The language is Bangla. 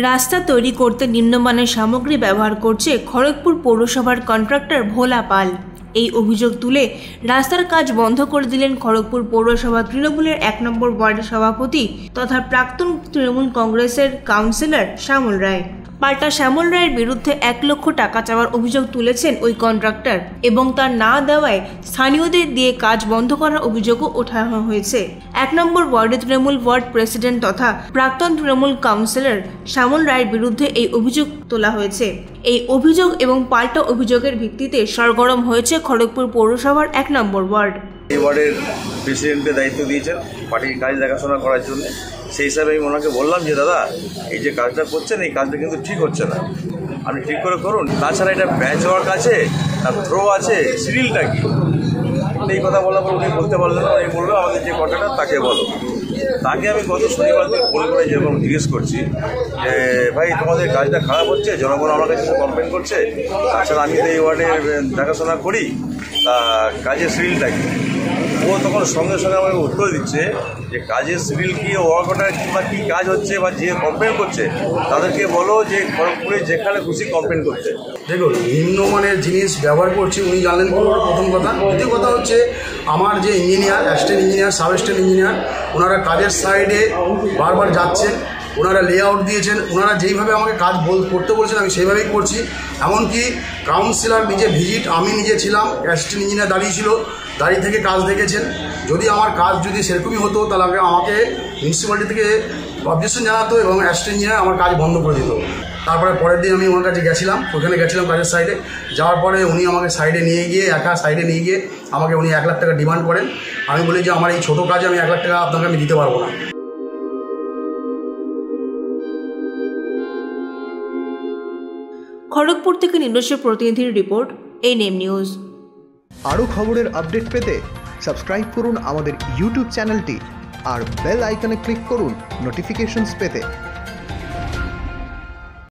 রাস্তা তৈরি করতে নিম্নমানের সামগ্রী ব্যবহার করছে খড়গপুর পৌরসভার কন্ট্রাক্টর ভোলা পাল। এই অভিযোগ তুলে রাস্তার কাজ বন্ধ করে দিলেন খড়গপুর পৌরসভা তৃণমূলের 1 নম্বর ওয়ার্ডের সভাপতি তথা প্রাক্তন তৃণমূল কংগ্রেসের কাউন্সিলর শ্যামল রায়। পাল্টা শ্যামল রায়ের বিরুদ্ধে 1 লক্ষ টাকা চাওয়ার অভিযোগ তুলেছেন ওই কন্ট্রাক্টর এবং তার না দেওয়ায় স্থানীয়দের দিয়ে কাজ বন্ধ করার অভিযোগও ওঠানো হয়েছে। 1 নম্বর ওয়ার্ডে তৃণমূল ওয়ার্ড প্রেসিডেন্ট তথা প্রাক্তন তৃণমূল কাউন্সিলর শ্যামল রায়ের বিরুদ্ধে এই অভিযোগ তোলা হয়েছে। এই অভিযোগ এবং পাল্টা অভিযোগের ভিত্তিতে সরগরম হয়েছে খড়গপুর পৌরসভার 1 নম্বর ওয়ার্ড। এই ওয়ার্ডের প্রেসিডেন্টের দায়িত্ব দিয়েছেন পার্টির কাজ দেখাশোনা করার জন্য। সেই হিসাবে আমি ওনাকে বললাম যে দাদা, এই যে কাজটা করছেন এই কাজটা কিন্তু ঠিক হচ্ছে না, আপনি ঠিক করে করুন। তাছাড়া এটা প্যাচ ওয়ার্ক আছে, তার থ্রো আছে, সিরিলটা কি, এই কথা বলার পর উনি বলতে পারলেন না। উনি বললো আমাদের যে কন্ট্রাক্টর তাকে বলো। তাকে আমি গত শনিবার দিন ফোন করে যেরকম জিজ্ঞেস করছি যে ভাই তোমাদের কাজটা খারাপ হচ্ছে, জনগণ আমার কাছে কমপ্লেন করছে, তাছাড়া আমি তো এই ওয়ার্ডে দেখাশোনা করি, তা কাজের সিরিলটা কি। ও তখন সঙ্গে সঙ্গে আমাকে উত্তর দিচ্ছে যে কাজের সিভিল কি, ওয়ার্ক অর্ডার কিংবা কী কাজ হচ্ছে বা যে কমপ্লেন করছে তাদেরকে বলো যে খড়গপুরে যেখানে খুশি কমপ্লেন করতে। দেখুন, নিম্নমানের জিনিস ব্যবহার করছি উনি জানলেন প্রথম কথা। দ্বিতীয় কথা হচ্ছে আমার যে engineer, assistant engineer, sub assistant engineer, ওনারা কাজের সাইডে বারবার যাচ্ছেন, ওনারা লেআউট দিয়েছেন, ওনারা যেইভাবে আমাকে কাজ করতে বলছেন আমি সেইভাবেই করছি। এমনকি কাউন্সিলর নিজে ভিজিট, আমি নিজে ছিলাম, অ্যাসিস্ট্যান্ট ইঞ্জিনিয়ার দাঁড়িয়ে ছিল, দাঁড়িয়ে থেকে কাজ দেখেছেন। যদি আমার কাজ যদি সেরকমই হতো তাহলে আমাকে মিউনিসিপ্যালিটি থেকে অবজেকশন জানাতো এবং অ্যাসিস্ট্যান্ট ইঞ্জিনিয়ার আমার কাজ বন্ধ করে দিত। তারপরে পরের দিন আমি ওনার কাছে গেছিলাম, ওখানে গেছিলাম কাজের সাইডে। যাওয়ার পরে উনি আমাকে সাইডে নিয়ে গিয়ে, একা সাইডে নিয়ে গিয়ে আমাকে উনি 1 লাখ টাকা ডিমান্ড করেন। আমি বলি যে আমার এই ছোটো কাজে আমি 1 লাখ টাকা আপনাকে আমি দিতে পারবো না। খড়গপুর থেকে নিজস্ব প্রতিনিধির রিপোর্ট, এনএম নিউজ। আরও খবরের আপডেট পেতে সাবস্ক্রাইব করুন আমাদের ইউটিউব চ্যানেলটি আর বেল আইকনে ক্লিক করুন নোটিফিকেশনস পেতে।